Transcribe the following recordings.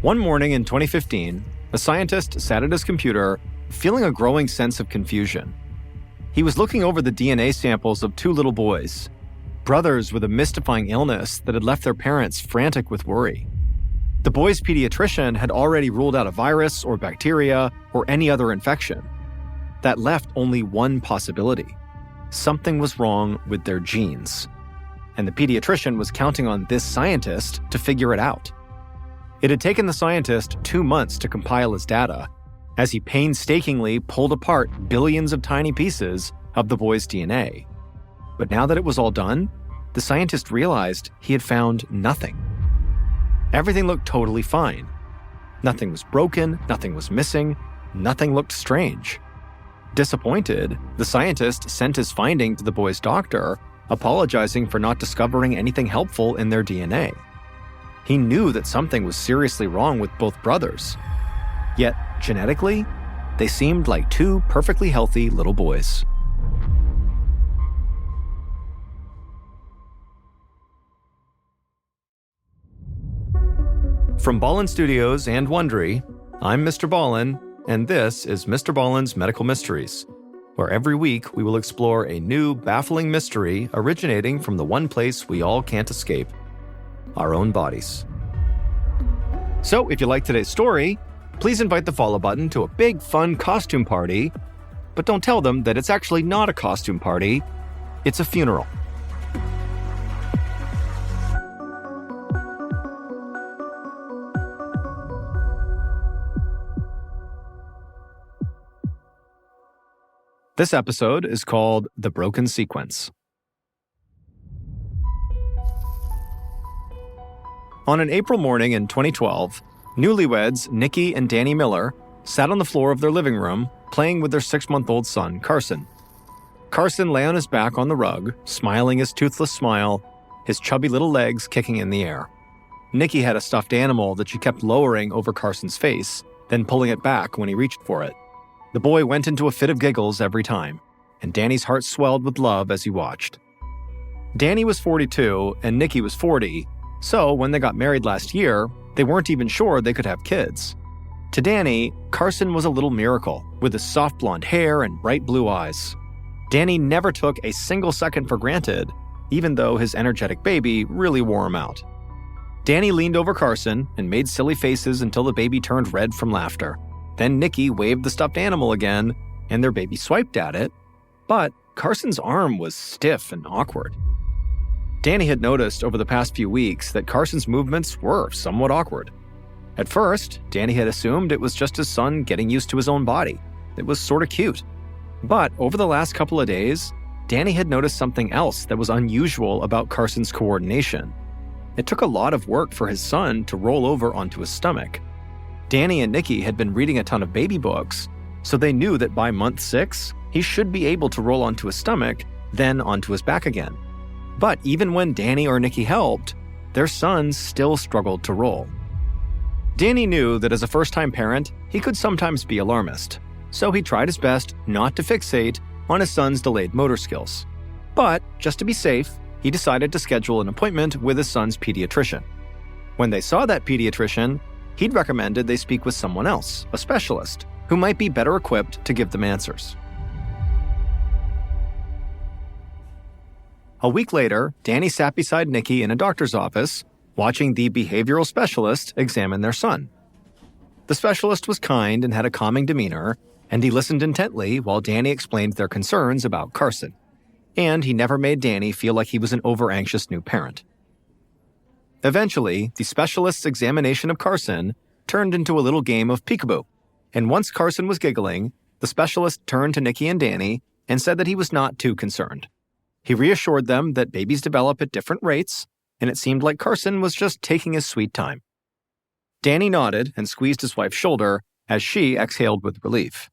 One morning in 2015, a scientist sat at his computer, feeling a growing sense of confusion. He was looking over the DNA samples of two little boys, brothers with a mystifying illness that had left their parents frantic with worry. The boys' pediatrician had already ruled out a virus or bacteria or any other infection. That left only one possibility. Something was wrong with their genes. And the pediatrician was counting on this scientist to figure it out. It had taken the scientist 2 months to compile his data, as he painstakingly pulled apart billions of tiny pieces of the boys' DNA. But now that it was all done, the scientist realized he had found nothing. Everything looked totally fine. Nothing was broken, nothing was missing, nothing looked strange. Disappointed, the scientist sent his finding to the boys' doctor, apologizing for not discovering anything helpful in their DNA. He knew that something was seriously wrong with both brothers. Yet, genetically, they seemed like two perfectly healthy little boys. From Ballen Studios and Wondery, I'm MrBallen, and this is MrBallen's Medical Mysteries, where every week we will explore a new, baffling mystery originating from the one place we all can't escape: our own bodies. So, if you like today's story, please invite the follow button to a big, fun costume party, but don't tell them that it's actually not a costume party, it's a funeral. This episode is called The Broken Sequence. On an April morning in 2012, newlyweds Nikki and Danny Miller sat on the floor of their living room playing with their 6-month-old son, Carson. Carson lay on his back on the rug, smiling his toothless smile, his chubby little legs kicking in the air. Nikki had a stuffed animal that she kept lowering over Carson's face, then pulling it back when he reached for it. The boy went into a fit of giggles every time, and Danny's heart swelled with love as he watched. Danny was 42 and Nikki was 40, so when they got married last year, they weren't even sure they could have kids. To Danny, Carson was a little miracle, with his soft blonde hair and bright blue eyes. Danny never took a single second for granted, even though his energetic baby really wore him out. Danny leaned over Carson and made silly faces until the baby turned red from laughter. Then Nikki waved the stuffed animal again, and their baby swiped at it, but Carson's arm was stiff and awkward. Danny had noticed over the past few weeks that Carson's movements were somewhat awkward. At first, Danny had assumed it was just his son getting used to his own body. It was sort of cute. But over the last couple of days, Danny had noticed something else that was unusual about Carson's coordination. It took a lot of work for his son to roll over onto his stomach. Danny and Nikki had been reading a ton of baby books, so they knew that by month 6, he should be able to roll onto his stomach, then onto his back again. But even when Danny or Nikki helped, their sons still struggled to roll. Danny knew that as a first-time parent, he could sometimes be alarmist, so he tried his best not to fixate on his son's delayed motor skills. But, just to be safe, he decided to schedule an appointment with his son's pediatrician. When they saw that pediatrician, he'd recommended they speak with someone else, a specialist, who might be better equipped to give them answers. A week later, Danny sat beside Nikki in a doctor's office, watching the behavioral specialist examine their son. The specialist was kind and had a calming demeanor, and he listened intently while Danny explained their concerns about Carson. And he never made Danny feel like he was an over-anxious new parent. Eventually, the specialist's examination of Carson turned into a little game of peekaboo, and once Carson was giggling, the specialist turned to Nikki and Danny and said that he was not too concerned. He reassured them that babies develop at different rates, and it seemed like Carson was just taking his sweet time. Danny nodded and squeezed his wife's shoulder as she exhaled with relief.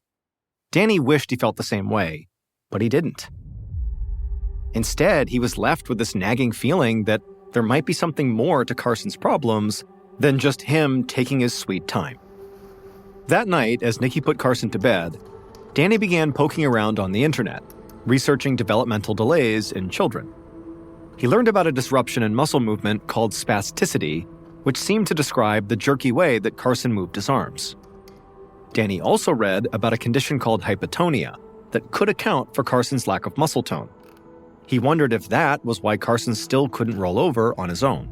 Danny wished he felt the same way, but he didn't. Instead, he was left with this nagging feeling that there might be something more to Carson's problems than just him taking his sweet time. That night, as Nikki put Carson to bed, Danny began poking around on the internet, researching developmental delays in children. He learned about a disruption in muscle movement called spasticity, which seemed to describe the jerky way that Carson moved his arms. Danny also read about a condition called hypotonia that could account for Carson's lack of muscle tone. He wondered if that was why Carson still couldn't roll over on his own.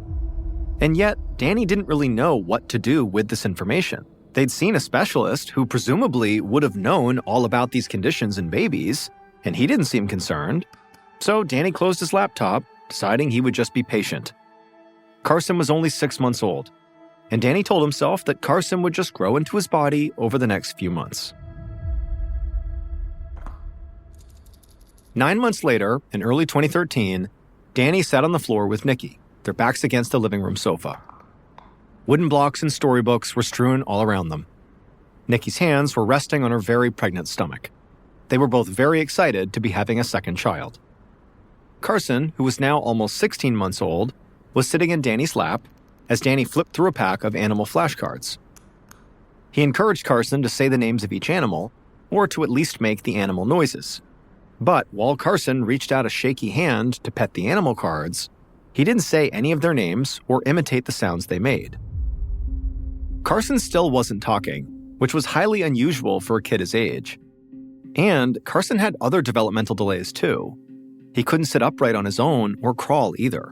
And yet, Danny didn't really know what to do with this information. They'd seen a specialist who presumably would have known all about these conditions in babies, and he didn't seem concerned. So Danny closed his laptop, deciding he would just be patient. Carson was only 6 months old, and Danny told himself that Carson would just grow into his body over the next few months. 9 months later, in early 2013, Danny sat on the floor with Nikki, their backs against the living room sofa. Wooden blocks and storybooks were strewn all around them. Nikki's hands were resting on her very pregnant stomach. They were both very excited to be having a second child. Carson, who was now almost 16 months old, was sitting in Danny's lap as Danny flipped through a pack of animal flashcards. He encouraged Carson to say the names of each animal, or to at least make the animal noises. But while Carson reached out a shaky hand to pet the animal cards, he didn't say any of their names or imitate the sounds they made. Carson still wasn't talking, which was highly unusual for a kid his age. And Carson had other developmental delays too. He couldn't sit upright on his own or crawl either.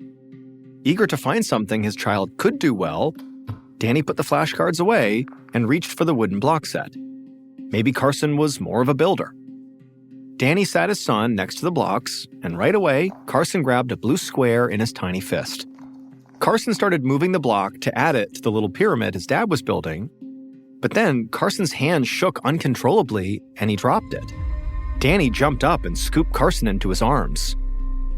Eager to find something his child could do well, Danny put the flashcards away and reached for the wooden block set. Maybe Carson was more of a builder. Danny sat his son next to the blocks, and right away, Carson grabbed a blue square in his tiny fist. Carson started moving the block to add it to the little pyramid his dad was building, but then Carson's hand shook uncontrollably and he dropped it. Danny jumped up and scooped Carson into his arms.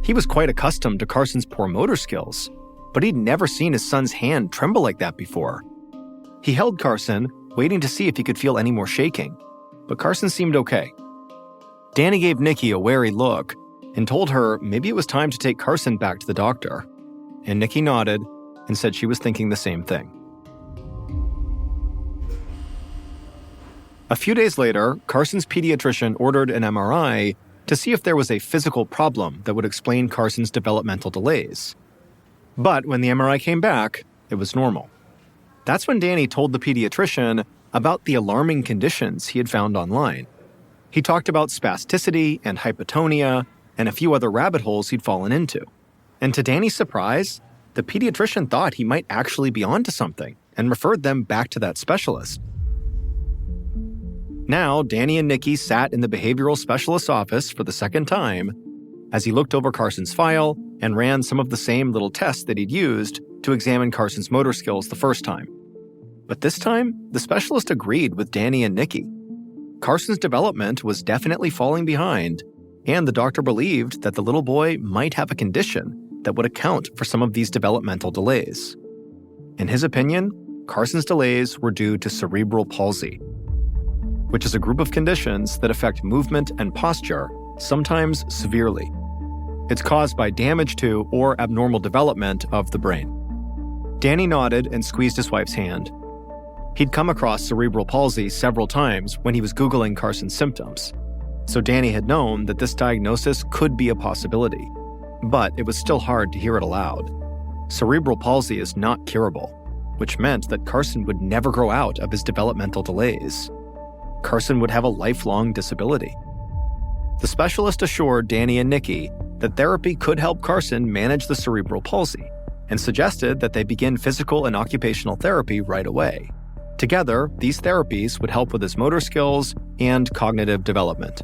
He was quite accustomed to Carson's poor motor skills, but he'd never seen his son's hand tremble like that before. He held Carson, waiting to see if he could feel any more shaking, but Carson seemed okay. Danny gave Nikki a wary look and told her maybe it was time to take Carson back to the doctor, and Nikki nodded and said she was thinking the same thing. A few days later, Carson's pediatrician ordered an MRI to see if there was a physical problem that would explain Carson's developmental delays. But when the MRI came back, it was normal. That's when Danny told the pediatrician about the alarming conditions he had found online. He talked about spasticity and hypotonia and a few other rabbit holes he'd fallen into. And to Danny's surprise, the pediatrician thought he might actually be onto something and referred them back to that specialist. Now, Danny and Nikki sat in the behavioral specialist's office for the second time as he looked over Carson's file and ran some of the same little tests that he'd used to examine Carson's motor skills the first time. But this time, the specialist agreed with Danny and Nikki. Carson's development was definitely falling behind, and the doctor believed that the little boy might have a condition that would account for some of these developmental delays. In his opinion, Carson's delays were due to cerebral palsy, which is a group of conditions that affect movement and posture, sometimes severely. It's caused by damage to or abnormal development of the brain. Danny nodded and squeezed his wife's hand. He'd come across cerebral palsy several times when he was Googling Carson's symptoms, so Danny had known that this diagnosis could be a possibility, but it was still hard to hear it aloud. Cerebral palsy is not curable, which meant that Carson would never grow out of his developmental delays. Carson would have a lifelong disability. The specialist assured Danny and Nikki that therapy could help Carson manage the cerebral palsy and suggested that they begin physical and occupational therapy right away. Together, these therapies would help with his motor skills and cognitive development.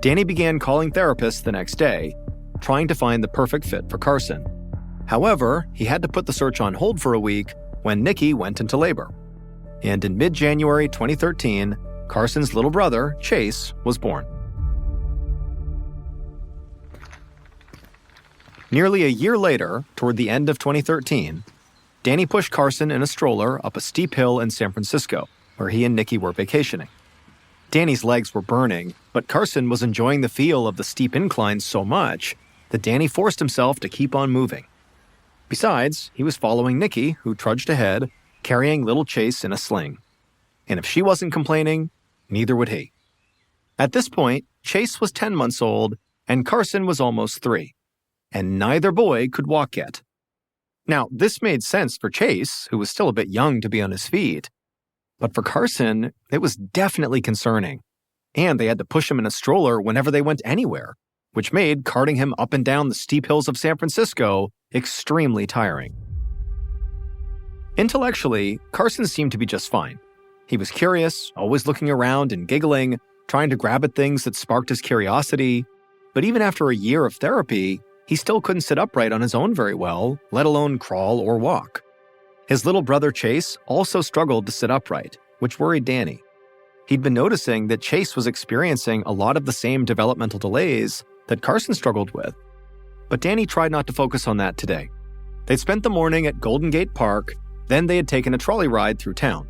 Danny began calling therapists the next day, trying to find the perfect fit for Carson. However, he had to put the search on hold for a week when Nikki went into labor. And in mid-January 2013, Carson's little brother, Chase, was born. Nearly a year later, toward the end of 2013, Danny pushed Carson in a stroller up a steep hill in San Francisco, where he and Nikki were vacationing. Danny's legs were burning, but Carson was enjoying the feel of the steep incline so much that Danny forced himself to keep on moving. Besides, he was following Nikki, who trudged ahead, carrying little Chase in a sling. And if she wasn't complaining, neither would he. At this point, Chase was 10 months old, and Carson was almost 3. And neither boy could walk yet. Now, this made sense for Chase, who was still a bit young to be on his feet. But for Carson, it was definitely concerning. And they had to push him in a stroller whenever they went anywhere, which made carting him up and down the steep hills of San Francisco extremely tiring. Intellectually, Carson seemed to be just fine. He was curious, always looking around and giggling, trying to grab at things that sparked his curiosity. But even after a year of therapy, he still couldn't sit upright on his own very well, let alone crawl or walk. His little brother Chase also struggled to sit upright, which worried Danny. He'd been noticing that Chase was experiencing a lot of the same developmental delays that Carson struggled with. But Danny tried not to focus on that today. They'd spent the morning at Golden Gate Park, then they had taken a trolley ride through town.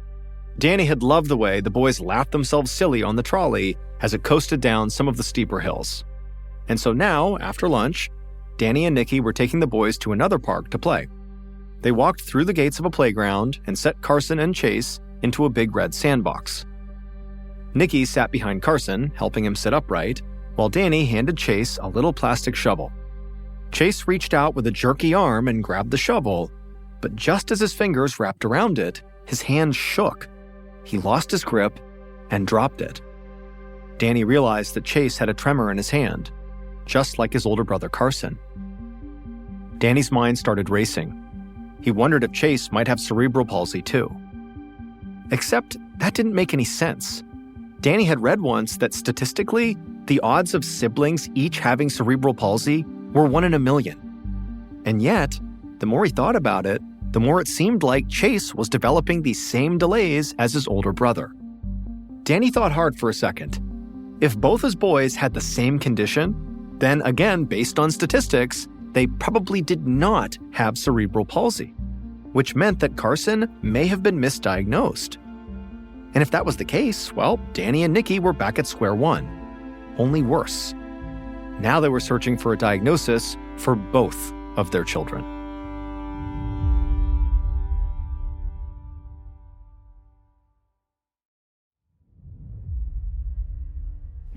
Danny had loved the way the boys laughed themselves silly on the trolley as it coasted down some of the steeper hills. And so now, after lunch, Danny and Nikki were taking the boys to another park to play. They walked through the gates of a playground and set Carson and Chase into a big red sandbox. Nikki sat behind Carson, helping him sit upright, while Danny handed Chase a little plastic shovel. Chase reached out with a jerky arm and grabbed the shovel, but just as his fingers wrapped around it, his hand shook. He lost his grip and dropped it. Danny realized that Chase had a tremor in his hand, just like his older brother Carson. Danny's mind started racing. He wondered if Chase might have cerebral palsy too. Except that didn't make any sense. Danny had read once that statistically, the odds of siblings each having cerebral palsy were 1 in a million. And yet, the more he thought about it, the more it seemed like Chase was developing these same delays as his older brother. Danny thought hard for a second. If both his boys had the same condition, then again, based on statistics, they probably did not have cerebral palsy, which meant that Carson may have been misdiagnosed. And if that was the case, well, Danny and Nikki were back at square one, only worse. Now they were searching for a diagnosis for both of their children.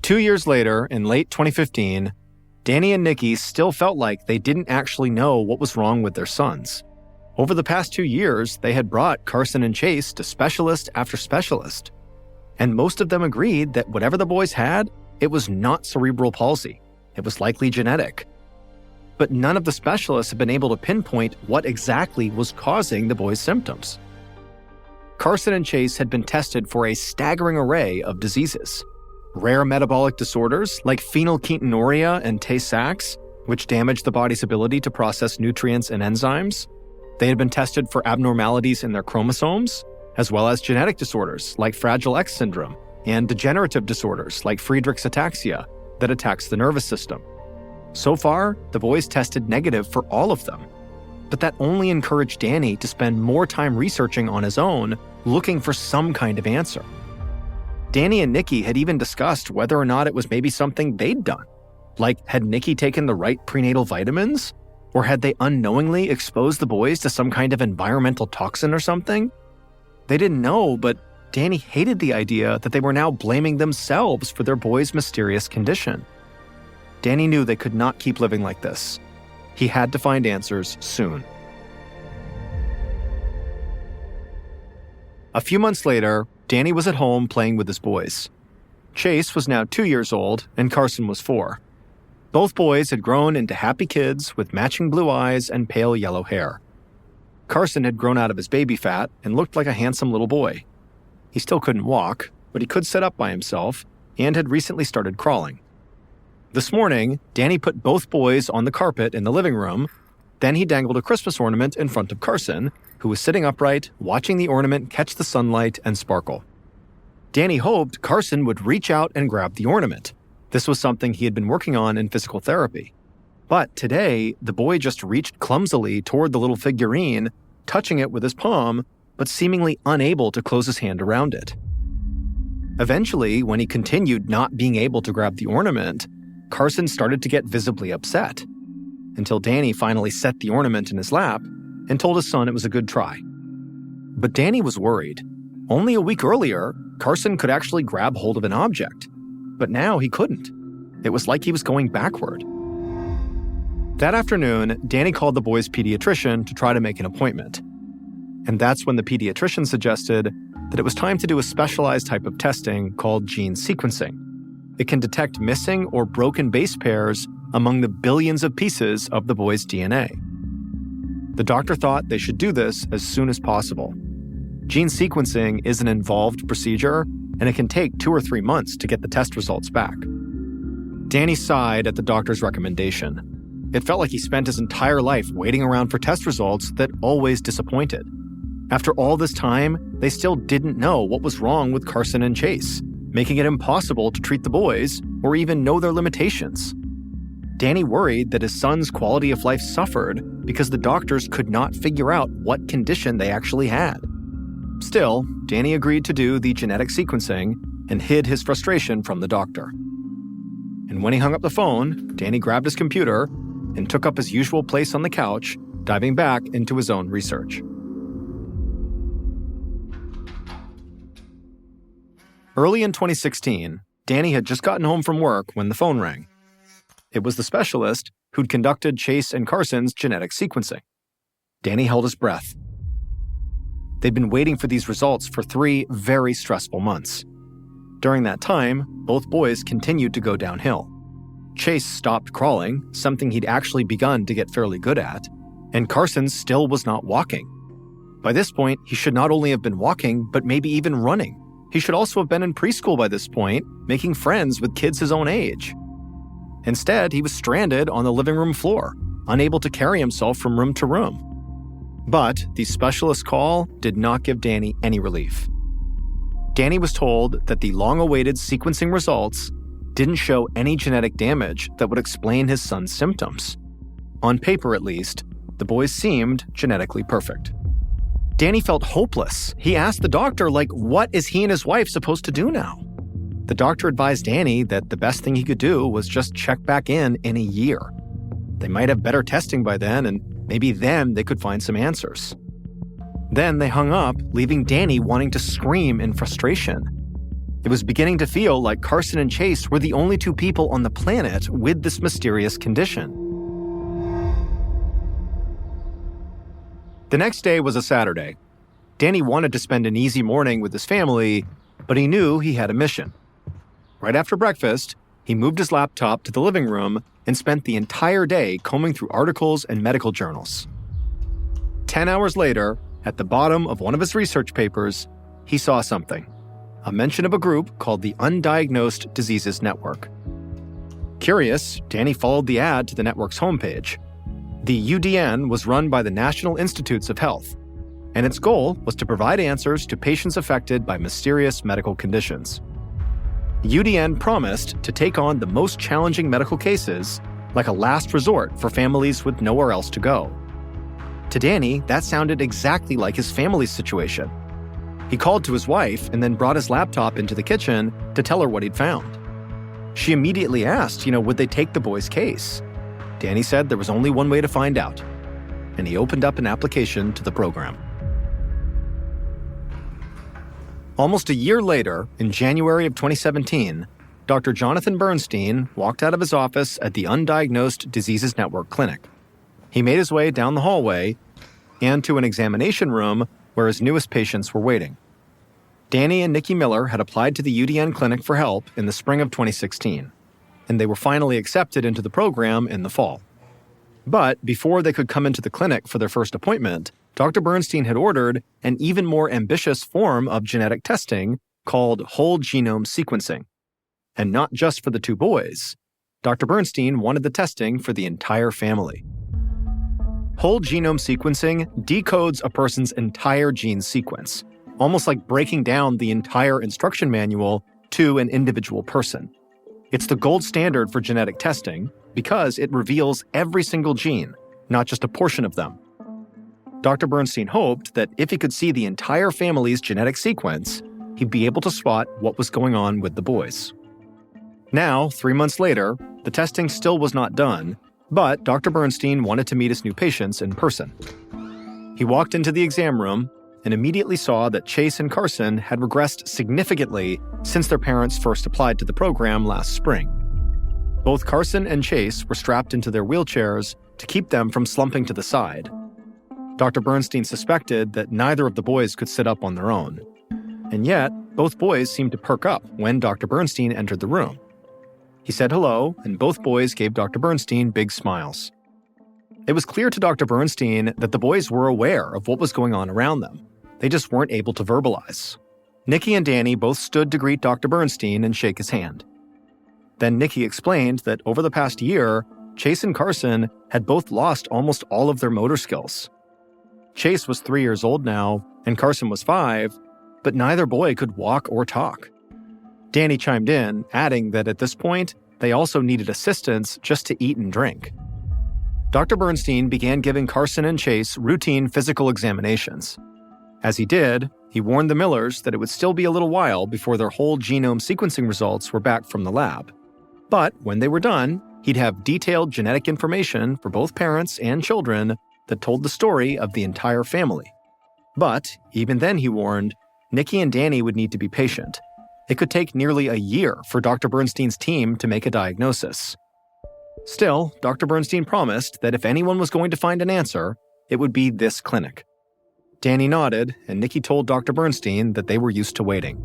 Two years later, in late 2015, Danny and Nikki still felt like they didn't actually know what was wrong with their sons. Over the past 2 years, they had brought Carson and Chase to specialist after specialist. And most of them agreed that whatever the boys had, it was not cerebral palsy. It was likely genetic. But none of the specialists have been able to pinpoint what exactly was causing the boys' symptoms. Carson and Chase had been tested for a staggering array of diseases. Rare metabolic disorders like phenylketonuria and Tay-Sachs, which damage the body's ability to process nutrients and enzymes. They had been tested for abnormalities in their chromosomes, as well as genetic disorders like Fragile X syndrome and degenerative disorders like Friedreich's ataxia that attacks the nervous system. So far, the boys tested negative for all of them. But that only encouraged Danny to spend more time researching on his own, looking for some kind of answer. Danny and Nikki had even discussed whether or not it was maybe something they'd done. Like, had Nikki taken the right prenatal vitamins? Or had they unknowingly exposed the boys to some kind of environmental toxin or something? They didn't know, but Danny hated the idea that they were now blaming themselves for their boy's mysterious condition. Danny knew they could not keep living like this. He had to find answers soon. A few months later, Danny was at home playing with his boys. Chase was now 2 years old, and Carson was 4. Both boys had grown into happy kids with matching blue eyes and pale yellow hair. Carson had grown out of his baby fat and looked like a handsome little boy. He still couldn't walk, but he could sit up by himself and had recently started crawling. This morning, Danny put both boys on the carpet in the living room. Then he dangled a Christmas ornament in front of Carson, who was sitting upright, watching the ornament catch the sunlight and sparkle. Danny hoped Carson would reach out and grab the ornament. This was something he had been working on in physical therapy. But today, the boy just reached clumsily toward the little figurine, touching it with his palm, but seemingly unable to close his hand around it. Eventually, when he continued not being able to grab the ornament, Carson started to get visibly upset, until Danny finally set the ornament in his lap and told his son it was a good try. But Danny was worried. Only a week earlier, Carson could actually grab hold of an object, but now he couldn't. It was like he was going backward. That afternoon, Danny called the boys' pediatrician to try to make an appointment. And that's when the pediatrician suggested that it was time to do a specialized type of testing called gene sequencing. It can detect missing or broken base pairs among the billions of pieces of the boys' DNA. The doctor thought they should do this as soon as possible. Gene sequencing is an involved procedure, and it can take 2 or 3 months to get the test results back. Danny sighed at the doctor's recommendation. It felt like he spent his entire life waiting around for test results that always disappointed. After all this time, they still didn't know what was wrong with Carson and Chase, making it impossible to treat the boys or even know their limitations. Danny worried that his son's quality of life suffered because the doctors could not figure out what condition they actually had. Still, Danny agreed to do the genetic sequencing and hid his frustration from the doctor. And when he hung up the phone, Danny grabbed his computer and took up his usual place on the couch, diving back into his own research. Early in 2016, Danny had just gotten home from work when the phone rang. It was the specialist who'd conducted Chase and Carson's genetic sequencing. Danny held his breath. They'd been waiting for these results for 3 very stressful months. During that time, both boys continued to go downhill. Chase stopped crawling, something he'd actually begun to get fairly good at, and Carson still was not walking. By this point, he should not only have been walking, but maybe even running. He should also have been in preschool by this point, making friends with kids his own age. Instead, he was stranded on the living room floor, unable to carry himself from room to room. But the specialist's call did not give Danny any relief. Danny was told that the long-awaited sequencing results didn't show any genetic damage that would explain his son's symptoms. On paper, at least, the boys seemed genetically perfect. Danny felt hopeless. He asked the doctor, what is he and his wife supposed to do now? The doctor advised Danny that the best thing he could do was just check back in a year. They might have better testing by then, and maybe then they could find some answers. Then they hung up, leaving Danny wanting to scream in frustration. It was beginning to feel like Carson and Chase were the only 2 people on the planet with this mysterious condition. The next day was a Saturday. Danny wanted to spend an easy morning with his family, but he knew he had a mission. Right after breakfast, he moved his laptop to the living room and spent the entire day combing through articles and medical journals. 10 hours later, at the bottom of one of his research papers, he saw something. A mention of a group called the Undiagnosed Diseases Network. Curious, Danny followed the ad to the network's homepage. The UDN was run by the National Institutes of Health, and its goal was to provide answers to patients affected by mysterious medical conditions. UDN promised to take on the most challenging medical cases, like a last resort for families with nowhere else to go. To Danny, that sounded exactly like his family's situation. He called to his wife and then brought his laptop into the kitchen to tell her what he'd found. She immediately asked, would they take the boy's case? Danny said there was only one way to find out, and he opened up an application to the program. Almost a year later, in January of 2017, Dr. Jonathan Bernstein walked out of his office at the Undiagnosed Diseases Network clinic. He made his way down the hallway and to an examination room where his newest patients were waiting. Danny and Nikki Miller had applied to the UDN clinic for help in the spring of 2016, and they were finally accepted into the program in the fall. But before they could come into the clinic for their first appointment, Dr. Bernstein had ordered an even more ambitious form of genetic testing called whole genome sequencing. And not just for the 2 boys. Dr. Bernstein wanted the testing for the entire family. Whole genome sequencing decodes a person's entire gene sequence, almost like breaking down the entire instruction manual to an individual person. It's the gold standard for genetic testing because it reveals every single gene, not just a portion of them. Dr. Bernstein hoped that if he could see the entire family's genetic sequence, he'd be able to spot what was going on with the boys. Now, 3 months later, the testing still was not done, but Dr. Bernstein wanted to meet his new patients in person. He walked into the exam room and immediately saw that Chase and Carson had regressed significantly since their parents first applied to the program last spring. Both Carson and Chase were strapped into their wheelchairs to keep them from slumping to the side. Dr. Bernstein suspected that neither of the boys could sit up on their own. And yet, both boys seemed to perk up when Dr. Bernstein entered the room. He said hello, and both boys gave Dr. Bernstein big smiles. It was clear to Dr. Bernstein that the boys were aware of what was going on around them. They just weren't able to verbalize. Nikki and Danny both stood to greet Dr. Bernstein and shake his hand. Then Nikki explained that over the past year, Chase and Carson had both lost almost all of their motor skills. Chase was 3 years old now, and Carson was 5, but neither boy could walk or talk. Danny chimed in, adding that at this point, they also needed assistance just to eat and drink. Dr. Bernstein began giving Carson and Chase routine physical examinations. As he did, he warned the Millers that it would still be a little while before their whole genome sequencing results were back from the lab. But when they were done, he'd have detailed genetic information for both parents and children that told the story of the entire family. But, even then, he warned, Nikki and Danny would need to be patient. It could take nearly a year for Dr. Bernstein's team to make a diagnosis. Still, Dr. Bernstein promised that if anyone was going to find an answer, it would be this clinic. Danny nodded, and Nikki told Dr. Bernstein that they were used to waiting.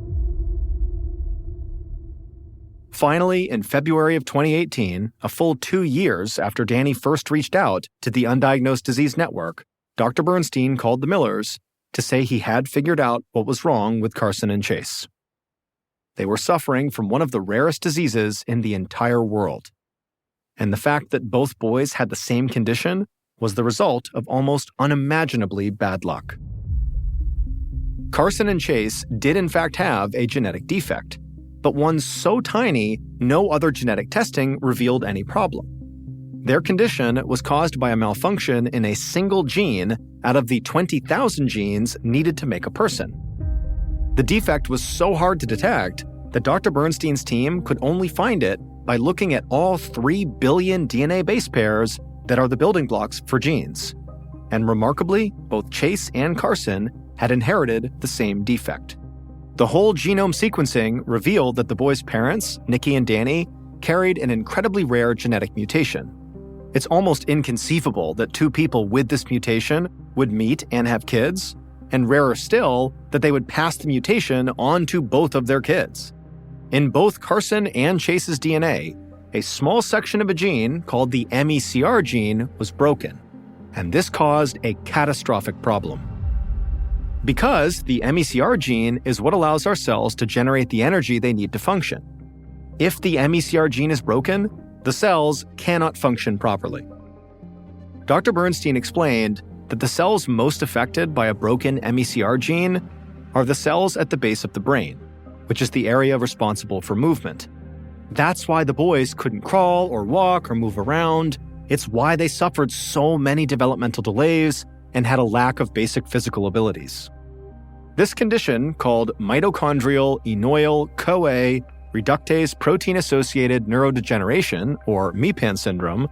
Finally, in February of 2018, a full 2 years after Danny first reached out to the Undiagnosed Disease Network, Dr. Bernstein called the Millers to say he had figured out what was wrong with Carson and Chase. They were suffering from one of the rarest diseases in the entire world. And the fact that both boys had the same condition was the result of almost unimaginably bad luck. Carson and Chase did in fact have a genetic defect, but one so tiny no other genetic testing revealed any problem. Their condition was caused by a malfunction in a single gene out of the 20,000 genes needed to make a person. The defect was so hard to detect that Dr. Bernstein's team could only find it by looking at all 3 billion DNA base pairs that are the building blocks for genes. And remarkably, both Chase and Carson had inherited the same defect. The whole genome sequencing revealed that the boys' parents, Nikki and Danny, carried an incredibly rare genetic mutation. It's almost inconceivable that two people with this mutation would meet and have kids, and rarer still, that they would pass the mutation on to both of their kids. In both Carson and Chase's DNA, a small section of a gene called the MECR gene was broken, and this caused a catastrophic problem. Because the MECR gene is what allows our cells to generate the energy they need to function. If the MECR gene is broken, the cells cannot function properly. Dr. Bernstein explained that the cells most affected by a broken MECR gene are the cells at the base of the brain, which is the area responsible for movement. That's why the boys couldn't crawl or walk or move around. It's why they suffered so many developmental delays and had a lack of basic physical abilities. This condition, called mitochondrial enol-CoA reductase protein-associated neurodegeneration, or MPAN syndrome,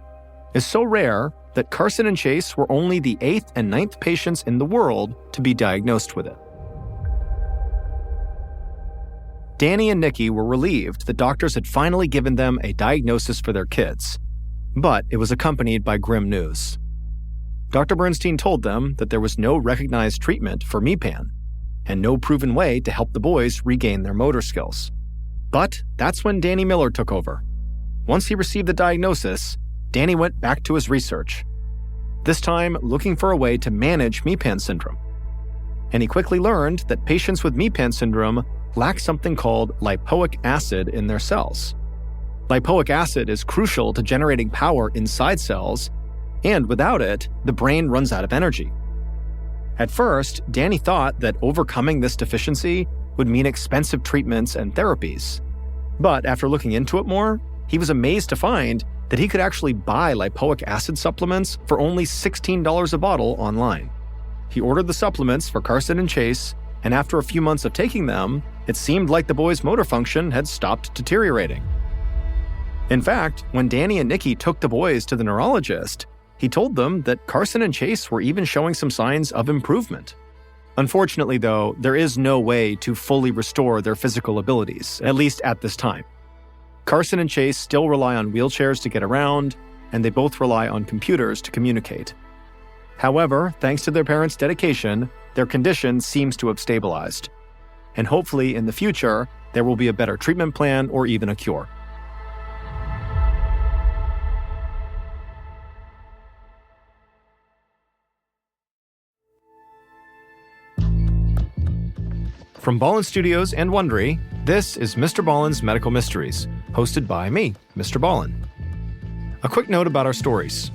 is so rare that Carson and Chase were only the 8th and 9th patients in the world to be diagnosed with it. Danny and Nikki were relieved that doctors had finally given them a diagnosis for their kids, but it was accompanied by grim news. Dr. Bernstein told them that there was no recognized treatment for MPAN and no proven way to help the boys regain their motor skills. But that's when Danny Miller took over. Once he received the diagnosis, Danny went back to his research, this time looking for a way to manage MPAN syndrome. And he quickly learned that patients with MPAN syndrome lack something called lipoic acid in their cells. Lipoic acid is crucial to generating power inside cells, and without it, the brain runs out of energy. At first, Danny thought that overcoming this deficiency would mean expensive treatments and therapies. But after looking into it more, he was amazed to find that he could actually buy lipoic acid supplements for only $16 a bottle online. He ordered the supplements for Carson and Chase, and after a few months of taking them, it seemed like the boys' motor function had stopped deteriorating. In fact, when Danny and Nikki took the boys to the neurologist, he told them that Carson and Chase were even showing some signs of improvement. Unfortunately, though, there is no way to fully restore their physical abilities, at least at this time. Carson and Chase still rely on wheelchairs to get around, and they both rely on computers to communicate. However, thanks to their parents' dedication, their condition seems to have stabilized. And hopefully, in the future, there will be a better treatment plan or even a cure. From Ballen Studios and Wondery, this is Mr. Ballen's Medical Mysteries, hosted by me, Mr. Ballen. A quick note about our stories.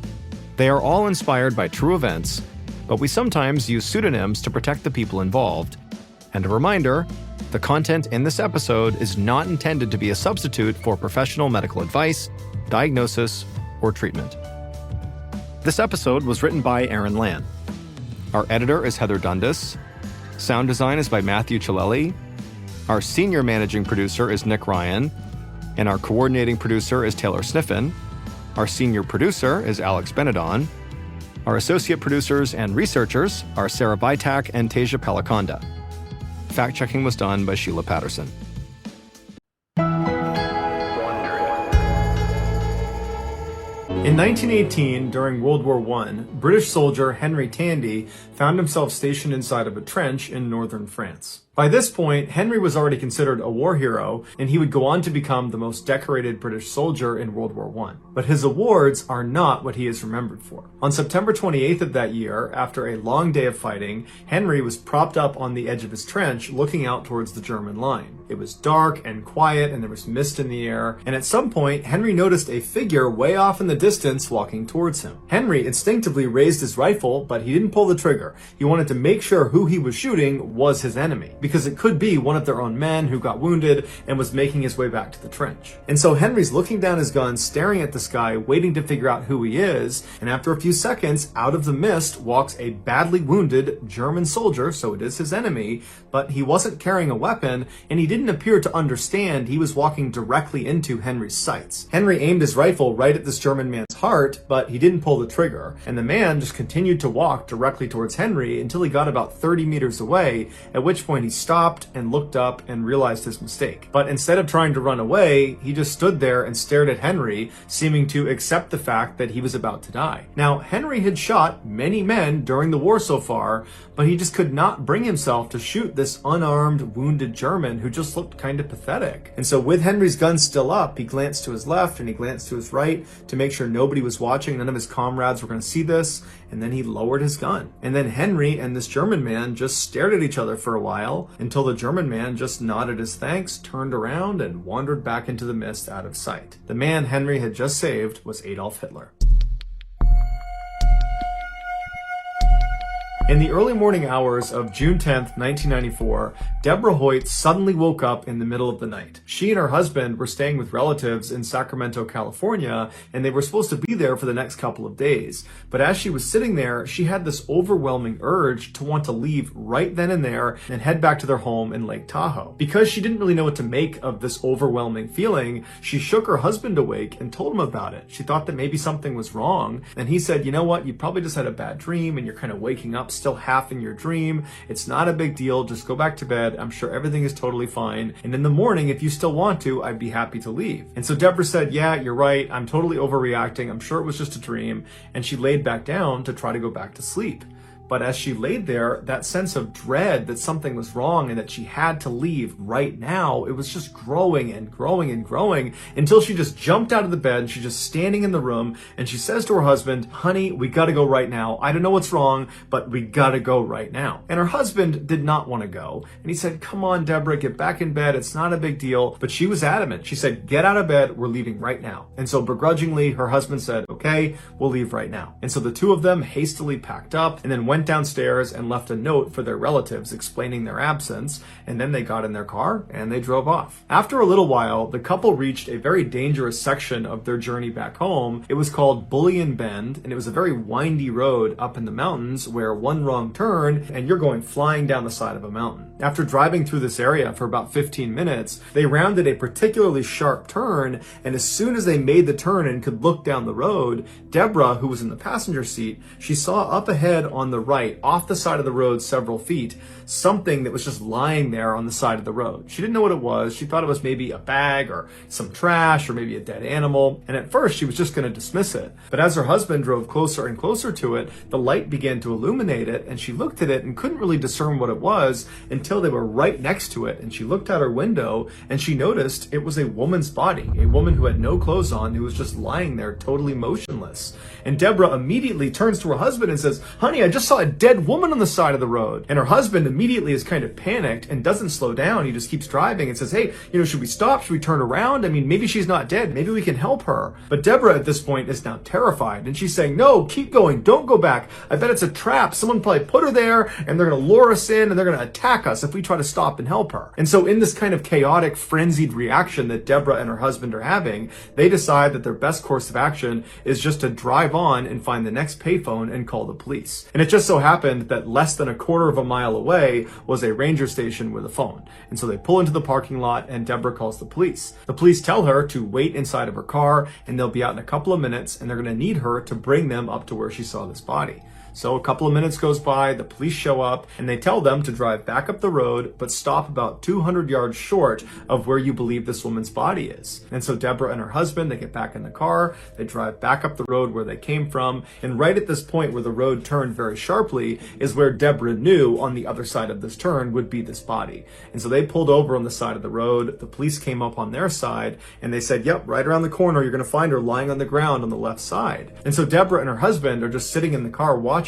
They are all inspired by true events, but we sometimes use pseudonyms to protect the people involved. And a reminder, the content in this episode is not intended to be a substitute for professional medical advice, diagnosis, or treatment. This episode was written by Aaron Lan. Our editor is Heather Dundas. Sound design is by Matthew Chilelli. Our senior managing producer is Nick Ryan. And our coordinating producer is Taylor Sniffen. Our senior producer is Alex Benedon. Our associate producers and researchers are Sarah Vitak and Tasia Peliconda. Fact-checking was done by Sheila Patterson. In 1918, during World War I, British soldier Henry Tandy found himself stationed inside of a trench in northern France. By this point, Henry was already considered a war hero, and he would go on to become the most decorated British soldier in World War I. But his awards are not what he is remembered for. On September 28th of that year, after a long day of fighting, Henry was propped up on the edge of his trench looking out towards the German line. It was dark and quiet, and there was mist in the air, and at some point, Henry noticed a figure way off in the distance walking towards him. Henry instinctively raised his rifle, but he didn't pull the trigger. He wanted to make sure who he was shooting was his enemy, because it could be one of their own men who got wounded and was making his way back to the trench. And so Henry's looking down his gun, staring at the sky, waiting to figure out who he is, and after a few seconds, out of the mist walks a badly wounded German soldier, so it is his enemy, but he wasn't carrying a weapon, and he didn't appear to understand he was walking directly into Henry's sights. Henry aimed his rifle right at this German man's heart, but he didn't pull the trigger, and the man just continued to walk directly towards Henry until he got about 30 meters away, at which point he stopped and looked up and realized his mistake. But instead of trying to run away, he just stood there and stared at Henry, seeming to accept the fact that he was about to die. Now, Henry had shot many men during the war so far, but he just could not bring himself to shoot this unarmed, wounded German who just looked kind of pathetic. And so with Henry's gun still up, he glanced to his left and he glanced to his right to make sure nobody was watching, none of his comrades were going to see this, and then he lowered his gun. And then Henry and this German man just stared at each other for a while until the German man just nodded his thanks, turned around, and wandered back into the mist out of sight. The man Henry had just saved was Adolf Hitler. In the early morning hours of June 10th, 1994, Deborah Hoyt suddenly woke up in the middle of the night. She and her husband were staying with relatives in Sacramento, California, and they were supposed to be there for the next couple of days. But as she was sitting there, she had this overwhelming urge to want to leave right then and there and head back to their home in Lake Tahoe. Because she didn't really know what to make of this overwhelming feeling, she shook her husband awake and told him about it. She thought that maybe something was wrong, and he said, you know what, you probably just had a bad dream and you're kind of waking up still half in your dream. It's not a big deal. Just go back to bed. I'm sure everything is totally fine. And in the morning, if you still want to, I'd be happy to leave. And so Deborah said, yeah, you're right. I'm totally overreacting. I'm sure it was just a dream. And she laid back down to try to go back to sleep. But as she laid there, that sense of dread that something was wrong and that she had to leave right now, it was just growing and growing and growing until she just jumped out of the bed and she's just standing in the room and she says to her husband, honey, we gotta go right now. I don't know what's wrong, but we gotta go right now. And her husband did not want to go. And he said, come on, Deborah, get back in bed. It's not a big deal. But she was adamant. She said, get out of bed. We're leaving right now. And so begrudgingly, her husband said, okay, we'll leave right now. And so the two of them hastily packed up and then went downstairs and left a note for their relatives explaining their absence, and then they got in their car and they drove off. After a little while, the couple reached a very dangerous section of their journey back home. It was called Bullion Bend, and it was a very windy road up in the mountains where one wrong turn and you're going flying down the side of a mountain. After driving through this area for about 15 minutes, they rounded a particularly sharp turn, and as soon as they made the turn and could look down the road, Deborah, who was in the passenger seat, she saw up ahead on the right, off the side of the road several feet, something that was just lying there on the side of the road. She didn't know what it was. She thought it was maybe a bag or some trash or maybe a dead animal. And at first she was just going to dismiss it. But as her husband drove closer and closer to it, the light began to illuminate it, and she looked at it and couldn't really discern what it was until they were right next to it. And she looked out her window and she noticed it was a woman's body, a woman who had no clothes on, who was just lying there totally motionless. And Deborah immediately turns to her husband and says, "Honey, I just saw a dead woman on the side of the road." And her husband immediately is kind of panicked and doesn't slow down. He just keeps driving and says, "Hey, should we stop? Should we turn around? I mean, maybe she's not dead. Maybe we can help her." But Deborah at this point is now terrified, and she's saying, "No, keep going. Don't go back. I bet it's a trap. Someone probably put her there, and they're going to lure us in, and they're going to attack us if we try to stop and help her." And so in this kind of chaotic, frenzied reaction that Deborah and her husband are having, they decide that their best course of action is just to drive on and find the next payphone and call the police. And it just so happened that less than a quarter of a mile away was a ranger station with a phone. And so they pull into the parking lot, and Deborah calls the police. The police tell her to wait inside of her car, and they'll be out in a couple of minutes, and they're going to need her to bring them up to where she saw this body. So a couple of minutes goes by, the police show up, and they tell them to drive back up the road, but stop about 200 yards short of where you believe this woman's body is. And so Deborah and her husband, they get back in the car, they drive back up the road where they came from, and right at this point where the road turned very sharply is where Deborah knew on the other side of this turn would be this body. And so they pulled over on the side of the road, the police came up on their side, and they said, "Yep, right around the corner, you're going to find her lying on the ground on the left side." And so Deborah and her husband are just sitting in the car watching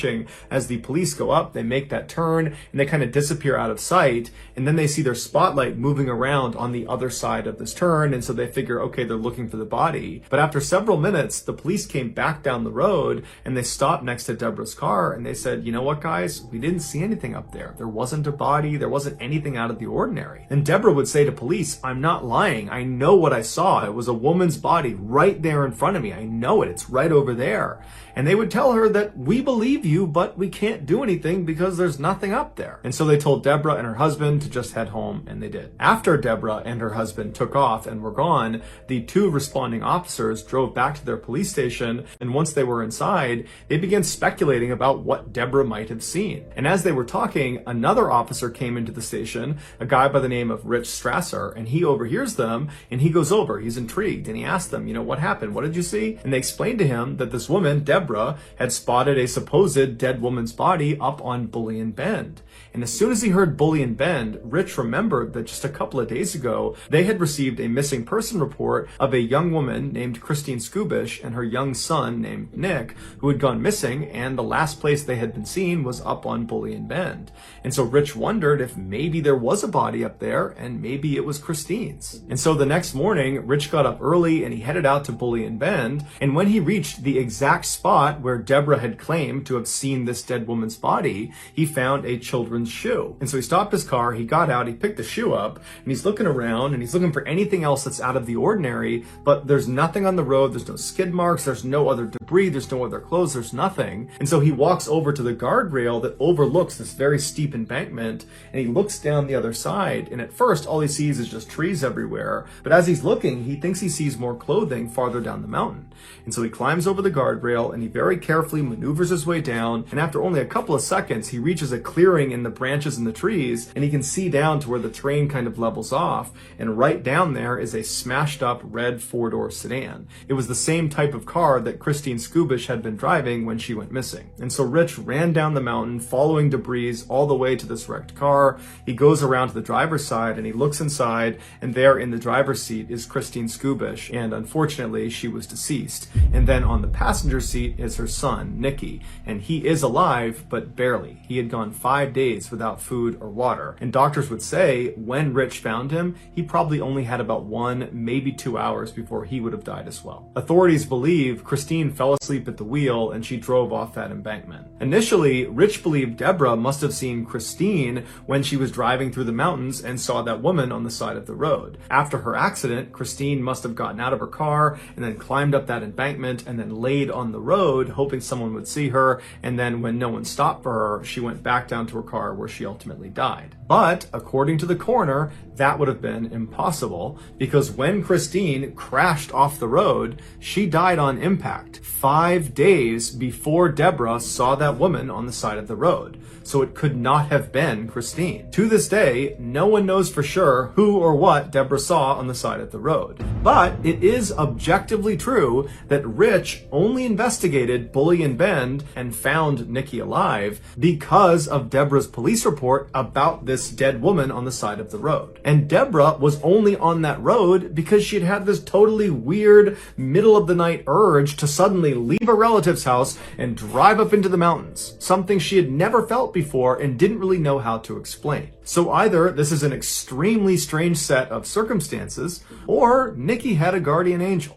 as the police go up, they make that turn, and they kind of disappear out of sight, and then they see their spotlight moving around on the other side of this turn, and so they figure, okay, they're looking for the body. But after several minutes, the police came back down the road, and they stopped next to Deborah's car, and they said, "You know what, guys? We didn't see anything up there. There wasn't a body. There wasn't anything out of the ordinary." And Deborah would say to police, "I'm not lying. I know what I saw. It was a woman's body right there in front of me. I know it. It's right over there." And they would tell her that, "We believe you, but we can't do anything because there's nothing up there." And so they told Deborah and her husband to just head home, and they did. After Deborah and her husband took off and were gone, the two responding officers drove back to their police station, and once they were inside, they began speculating about what Deborah might have seen. And as they were talking, another officer came into the station, a guy by the name of Rich Strasser, and he overhears them, and he goes over, he's intrigued, and he asks them, "What happened? What did you see?" And they explained to him that this woman, Deborah, had spotted a supposed dead woman's body up on Bullion Bend. And as soon as he heard Bullion Bend, Rich remembered that just a couple of days ago, they had received a missing person report of a young woman named Christine Skubish and her young son named Nick, who had gone missing, and the last place they had been seen was up on Bullion Bend. And so Rich wondered if maybe there was a body up there, and maybe it was Christine's. And so the next morning, Rich got up early and he headed out to Bullion Bend, and when he reached the exact spot where Deborah had claimed to have seen this dead woman's body, he found a children's shoe. And so he stopped his car, he got out, he picked the shoe up, and he's looking around and he's looking for anything else that's out of the ordinary, but there's nothing on the road, there's no skid marks, there's no other debris, there's no other clothes, there's nothing. And so he walks over to the guardrail that overlooks this very steep embankment, and he looks down the other side, and at first all he sees is just trees everywhere, but as he's looking, he thinks he sees more clothing farther down the mountain. And so he climbs over the guardrail and he very carefully maneuvers his way down, and after only a couple of seconds, he reaches a clearing in the branches and the trees, and he can see down to where the terrain kind of levels off, and right down there is a smashed up red four-door sedan. It was the same type of car that Christine Skubish had been driving when she went missing. And so Rich ran down the mountain, following debris all the way to this wrecked car. He goes around to the driver's side and he looks inside, and there in the driver's seat is Christine Skubish, and unfortunately she was deceased. And then on the passenger seat is her son, Nicky, and he is alive, but barely. He had gone 5 days without food or water. And doctors would say when Rich found him, he probably only had about 1, maybe 2 hours before he would have died as well. Authorities believe Christine fell asleep at the wheel and she drove off that embankment. Initially, Rich believed Deborah must have seen Christine when she was driving through the mountains and saw that woman on the side of the road. After her accident, Christine must have gotten out of her car and then climbed up that embankment and then laid on the road, hoping someone would see her. And then when no one stopped for her, she went back down to her car car where she ultimately died. But according to the coroner, that would have been impossible because when Christine crashed off the road, she died on impact 5 days before Deborah saw that woman on the side of the road. So it could not have been Christine. To this day, no one knows for sure who or what Deborah saw on the side of the road. But it is objectively true that Rich only investigated Bully and Bend and found Nikki alive because of Deborah's police report about this dead woman on the side of the road. And Deborah was only on that road because she'd had this totally weird middle of the night urge to suddenly leave a relative's house and drive up into the mountains, something she had never felt before and didn't really know how to explain. So either this is an extremely strange set of circumstances, or Nikki had a guardian angel.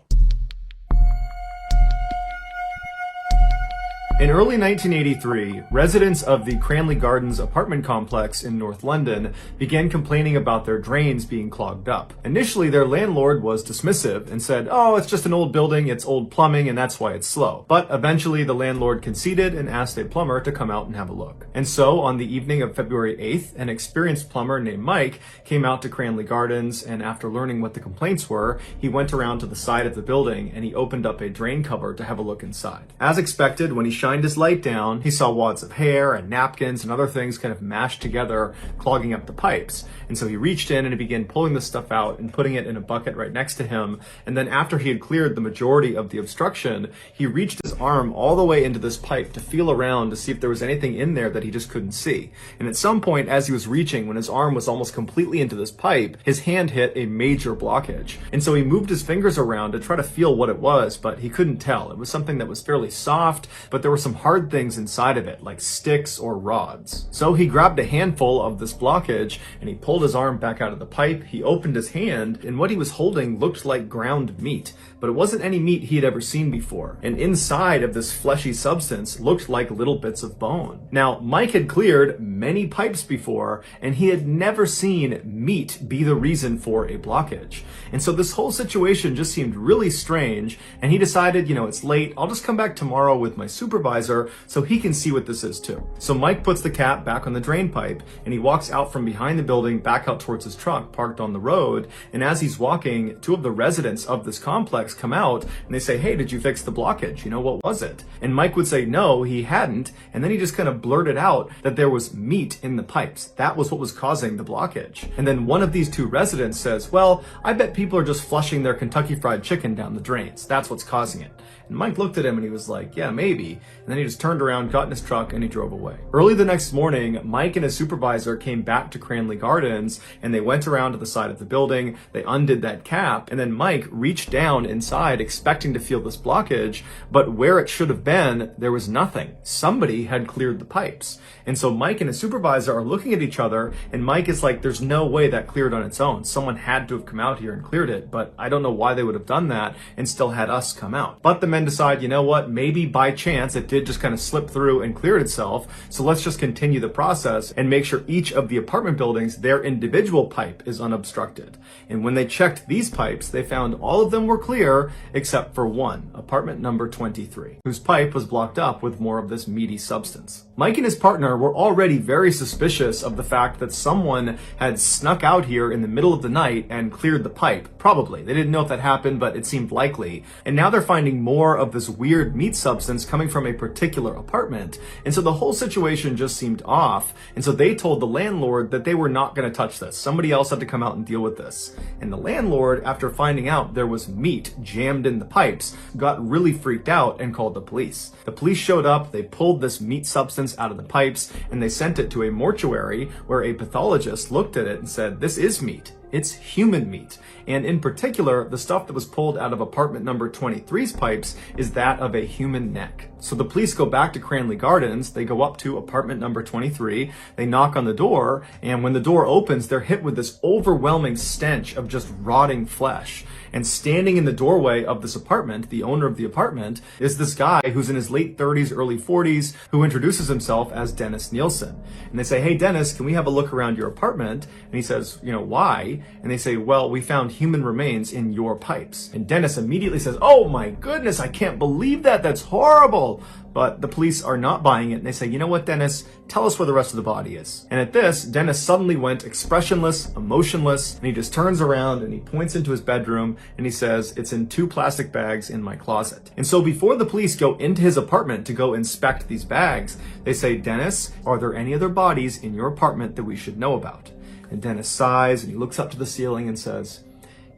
In early 1983, residents of the Cranley Gardens apartment complex in North London began complaining about their drains being clogged up. Initially, their landlord was dismissive and said, "Oh, it's just an old building, it's old plumbing, and that's why it's slow." But eventually, the landlord conceded and asked a plumber to come out and have a look. And so, on the evening of February 8th, an experienced plumber named Mike came out to Cranley Gardens, and after learning what the complaints were, he went around to the side of the building and he opened up a drain cover to have a look inside. As expected, when he shined his light down, he saw wads of hair and napkins and other things kind of mashed together, clogging up the pipes. And so he reached in and he began pulling the stuff out and putting it in a bucket right next to him. And then after he had cleared the majority of the obstruction, he reached his arm all the way into this pipe to feel around to see if there was anything in there that he just couldn't see. And at some point, as he was reaching, when his arm was almost completely into this pipe, his hand hit a major blockage. And so he moved his fingers around to try to feel what it was, but he couldn't tell. It was something that was fairly soft, but there were some hard things inside of it, like sticks or rods. So he grabbed a handful of this blockage and he pulled his arm back out of the pipe. He opened his hand, and what he was holding looked like ground meat, but it wasn't any meat he had ever seen before. And inside of this fleshy substance looked like little bits of bone. Now, Mike had cleared many pipes before, and he had never seen meat be the reason for a blockage. And so this whole situation just seemed really strange, and he decided, it's late, I'll just come back tomorrow with my supervisor so he can see what this is too. So Mike puts the cap back on the drain pipe, and he walks out from behind the building back out towards his truck parked on the road. And as he's walking, two of the residents of this complex come out and they say, "Hey, did you fix the blockage? What was it?" And Mike would say no, he hadn't. And then he just kind of blurted out that there was meat in the pipes. That was what was causing the blockage. And then one of these two residents says, "Well, I bet people are just flushing their Kentucky Fried Chicken down the drains. That's what's causing it." And Mike looked at him and he was like, "Yeah, maybe." And then he just turned around, got in his truck, and he drove away. Early the next morning, Mike and his supervisor came back to Cranley Gardens, and they went around to the side of the building. They undid that cap, and then Mike reached down inside expecting to feel this blockage, but where it should have been, there was nothing. Somebody had cleared the pipes. And so Mike and his supervisor are looking at each other, and Mike is like, "There's no way that cleared on its own. Someone had to have come out here and cleared it, but I don't know why they would have done that and still had us come out." But the men decide, maybe by chance it did just kind of slip through and clear itself, so let's just continue the process and make sure each of the apartment buildings, their individual pipe is unobstructed. And when they checked these pipes, they found all of them were clear except for one, apartment number 23, whose pipe was blocked up with more of this meaty substance. Mike and his partner were already very suspicious of the fact that someone had snuck out here in the middle of the night and cleared the pipe. Probably. They didn't know if that happened, but it seemed likely. And now they're finding more of this weird meat substance coming from a particular apartment. And so the whole situation just seemed off. And so they told the landlord that they were not going to touch this. Somebody else had to come out and deal with this. And the landlord, after finding out there was meat jammed in the pipes, got really freaked out and called the police. The police showed up, they pulled this meat substance out of the pipes, and they sent it to a mortuary where a pathologist looked at it and said, "This is meat. It's human meat." And in particular, the stuff that was pulled out of apartment number 23's pipes is that of a human neck. So the police go back to Cranley Gardens, they go up to apartment number 23, they knock on the door, and when the door opens, they're hit with this overwhelming stench of just rotting flesh. And standing in the doorway of this apartment, the owner of the apartment, is this guy who's in his late 30s, early 40s, who introduces himself as Dennis Nielsen. And they say, "Hey, Dennis, can we have a look around your apartment?" And he says, "Why?" body? And they say, well, we found human remains in your pipes. And Dennis immediately says, oh my goodness, I can't believe that. That's horrible. But the police are not buying it, and they say, you know what, Dennis, tell us where the rest of the body is. And at this, Dennis suddenly went expressionless, emotionless, and he just turns around and he points into his bedroom and he says, it's in 2 plastic bags in my closet. And so before the police go into his apartment to go inspect these bags, they say, Dennis, are there any other bodies in your apartment that we should know about? And Dennis sighs and he looks up to the ceiling and says,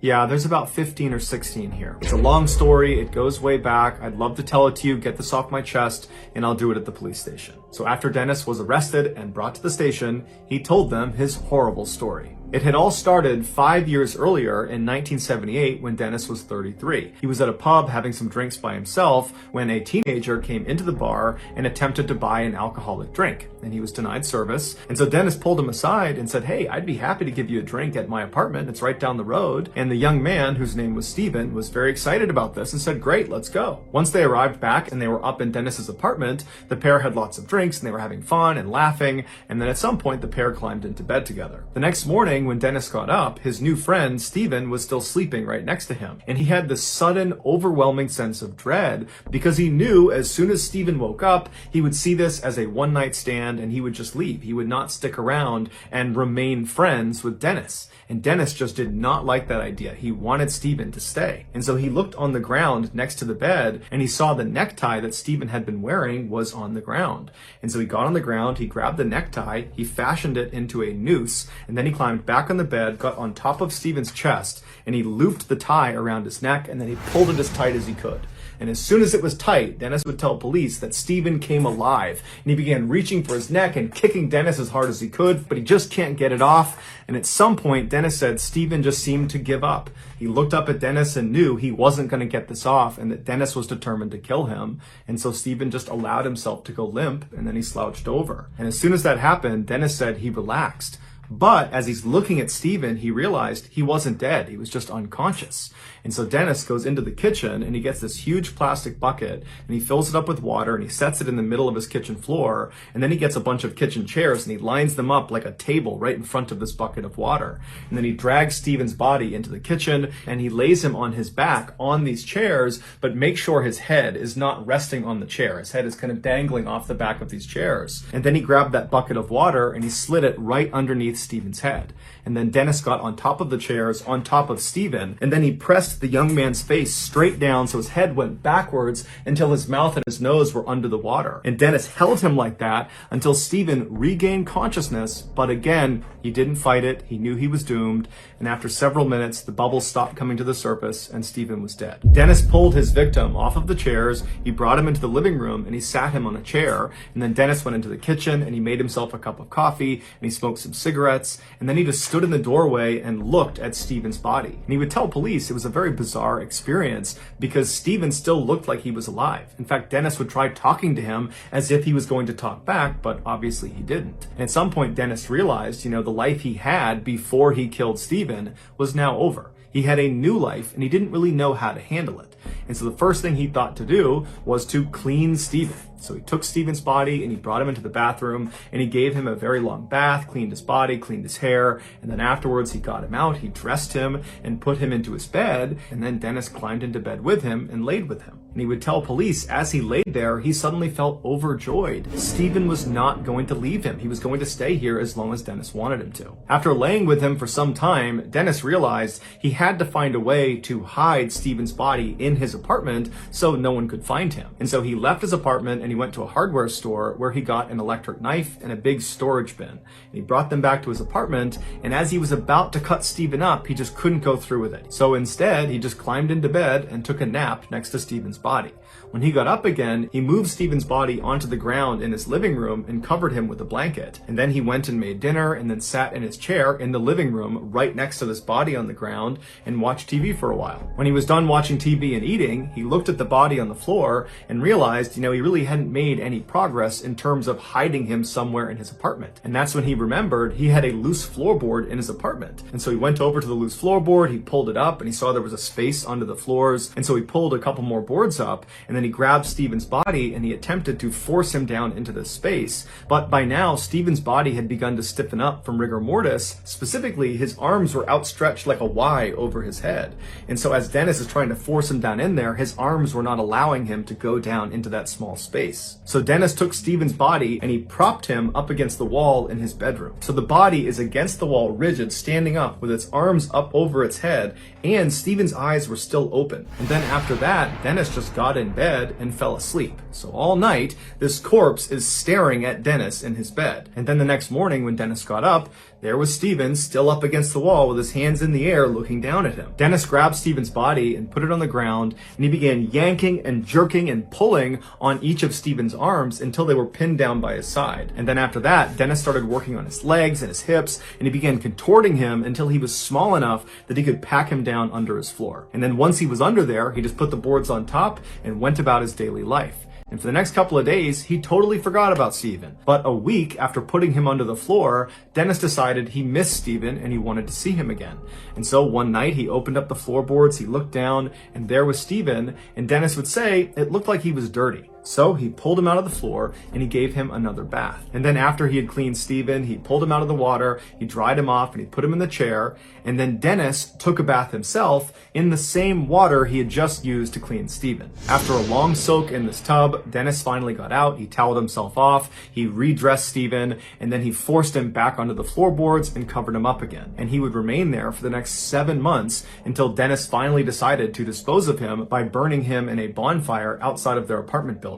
yeah, there's about 15 or 16 here. It's a long story. It goes way back. I'd love to tell it to you, get this off my chest, and I'll do it at the police station. So after Dennis was arrested and brought to the station, he told them his horrible story. It had all started 5 years earlier in 1978 when Dennis was 33. He was at a pub having some drinks by himself when a teenager came into the bar and attempted to buy an alcoholic drink, and he was denied service. And so Dennis pulled him aside and said, hey, I'd be happy to give you a drink at my apartment. It's right down the road. And the young man, whose name was Steven, was very excited about this and said, great, let's go. Once they arrived back and they were up in Dennis's apartment, the pair had lots of drinks and they were having fun and laughing. And then at some point, the pair climbed into bed together. The next morning, when Dennis got up, his new friend, Steven, was still sleeping right next to him. And he had this sudden, overwhelming sense of dread because he knew as soon as Steven woke up, he would see this as a one-night stand and he would just leave. He would not stick around and remain friends with Dennis. And Dennis just did not like that idea. He wanted Steven to stay. And so he looked on the ground next to the bed and he saw the necktie that Steven had been wearing was on the ground. And so he got on the ground, he grabbed the necktie, he fashioned it into a noose, and then he climbed back on the bed, got on top of Steven's chest, and he looped the tie around his neck, and then he pulled it as tight as he could. And as soon as it was tight, Dennis would tell police that Steven came alive, and he began reaching for his neck and kicking Dennis as hard as he could, but he just can't get it off. And at some point, Dennis said Steven just seemed to give up. He looked up at Dennis and knew he wasn't going to get this off and that Dennis was determined to kill him. And so Steven just allowed himself to go limp, and then he slouched over. And as soon as that happened, Dennis said he relaxed. But as he's looking at Steven, he realized he wasn't dead. He was just unconscious. And so Dennis goes into the kitchen and he gets this huge plastic bucket and he fills it up with water and he sets it in the middle of his kitchen floor. And then he gets a bunch of kitchen chairs and he lines them up like a table right in front of this bucket of water. And then he drags Steven's body into the kitchen and he lays him on his back on these chairs, but make sure his head is not resting on the chair. His head is kind of dangling off the back of these chairs. And then he grabbed that bucket of water and he slid it right underneath Steven's head. And then Dennis got on top of the chairs, on top of Steven, and then he pressed the young man's face straight down so his head went backwards until his mouth and his nose were under the water. And Dennis held him like that until Steven regained consciousness, but again, he didn't fight it. He knew he was doomed. And after several minutes, the bubbles stopped coming to the surface and Steven was dead. Dennis pulled his victim off of the chairs. He brought him into the living room and he sat him on a chair. And then Dennis went into the kitchen and he made himself a cup of coffee and he smoked some cigarettes. And then he just stood in the doorway and looked at Steven's body. And he would tell police it was a very bizarre experience because Steven still looked like he was alive. In fact, Dennis would try talking to him as if he was going to talk back, but obviously he didn't. And at some point, Dennis realized, the life he had before he killed Steven was now over. He had a new life and he didn't really know how to handle it. And so the first thing he thought to do was to clean Steven. So he took Steven's body and he brought him into the bathroom and he gave him a very long bath, cleaned his body, cleaned his hair. And then afterwards he got him out, he dressed him and put him into his bed. And then Dennis climbed into bed with him and laid with him. And he would tell police as he laid there, he suddenly felt overjoyed. Steven was not going to leave him. He was going to stay here as long as Dennis wanted him to. After laying with him for some time, Dennis realized he had to find a way to hide Steven's body in his apartment so no one could find him. And so he left his apartment and he went to a hardware store where he got an electric knife and a big storage bin. And he brought them back to his apartment, and as he was about to cut Steven up, he just couldn't go through with it. So instead, he just climbed into bed and took a nap next to Steven's body. When he got up again, he moved Steven's body onto the ground in his living room and covered him with a blanket. And then he went and made dinner and then sat in his chair in the living room right next to this body on the ground and watched TV for a while. When he was done watching TV and eating, he looked at the body on the floor and realized, he really hadn't made any progress in terms of hiding him somewhere in his apartment. And that's when he remembered he had a loose floorboard in his apartment. And so he went over to the loose floorboard, he pulled it up and he saw there was a space under the floors. And so he pulled a couple more boards boards up, and then he grabbed Stephen's body and he attempted to force him down into this space. But by now, Stephen's body had begun to stiffen up from rigor mortis. Specifically, his arms were outstretched like a Y over his head. And so as Dennis is trying to force him down in there, his arms were not allowing him to go down into that small space. So Dennis took Stephen's body and he propped him up against the wall in his bedroom. So the body is against the wall, rigid, standing up with its arms up over its head, and Stephen's eyes were still open. And then after that, Dennis just got in bed and fell asleep. So all night, this corpse is staring at Dennis in his bed. And then the next morning when Dennis got up, there was Stephen still up against the wall with his hands in the air looking down at him. Dennis grabbed Stephen's body and put it on the ground, and he began yanking and jerking and pulling on each of Stephen's arms until they were pinned down by his side. And then after that, Dennis started working on his legs and his hips, and he began contorting him until he was small enough that he could pack him down under his floor. And then once he was under there, he just put the boards on top and went about his daily life. And for the next couple of days, he totally forgot about Stephen. But a week after putting him under the floor, Dennis decided he missed Stephen and he wanted to see him again. And so one night he opened up the floorboards, he looked down, and there was Stephen, and Dennis would say it looked like he was dirty. So he pulled him out of the floor and he gave him another bath. And then after he had cleaned Stephen, he pulled him out of the water, he dried him off, and he put him in the chair. And then Dennis took a bath himself in the same water he had just used to clean Stephen. After a long soak in this tub, Dennis finally got out, he toweled himself off, he redressed Stephen, and then he forced him back onto the floorboards and covered him up again. And he would remain there for the next 7 months until Dennis finally decided to dispose of him by burning him in a bonfire outside of their apartment building.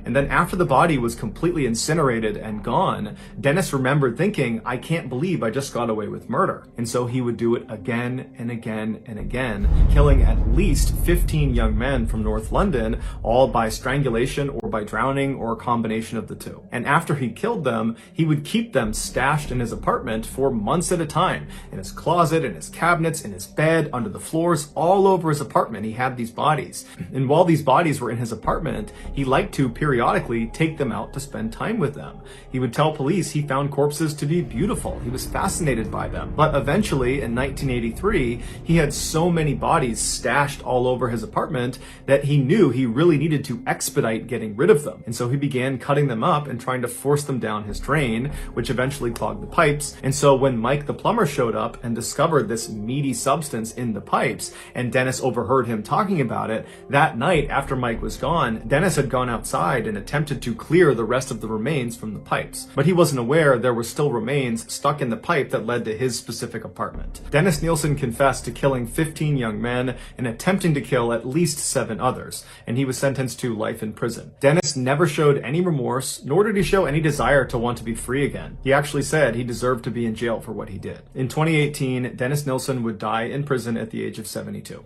And then after the body was completely incinerated and gone, Dennis remembered thinking, I can't believe I just got away with murder. And so he would do it again and again and again, killing at least 15 young men from North London, all by strangulation or by drowning or a combination of the two. And after he killed them, he would keep them stashed in his apartment for months at a time, in his closet, in his cabinets, in his bed, under the floors, all over his apartment. He had these bodies. And while these bodies were in his apartment, he liked to periodically take them out to spend time with them. He would tell police he found corpses to be beautiful. He was fascinated by them. But eventually, in 1983, he had so many bodies stashed all over his apartment that he knew he really needed to expedite getting rid of them. And so he began cutting them up and trying to force them down his drain, which eventually clogged the pipes. And so when Mike the plumber showed up and discovered this meaty substance in the pipes, and Dennis overheard him talking about it, that night after Mike was gone, Dennis had gone outside and attempted to clear the rest of the remains from the pipes. But he wasn't aware there were still remains stuck in the pipe that led to his specific apartment. Dennis Nielsen confessed to killing 15 young men and attempting to kill at least 7 others, and he was sentenced to life in prison. Dennis never showed any remorse, nor did he show any desire to want to be free again. He actually said he deserved to be in jail for what he did. In 2018, Dennis Nielsen would die in prison at the age of 72.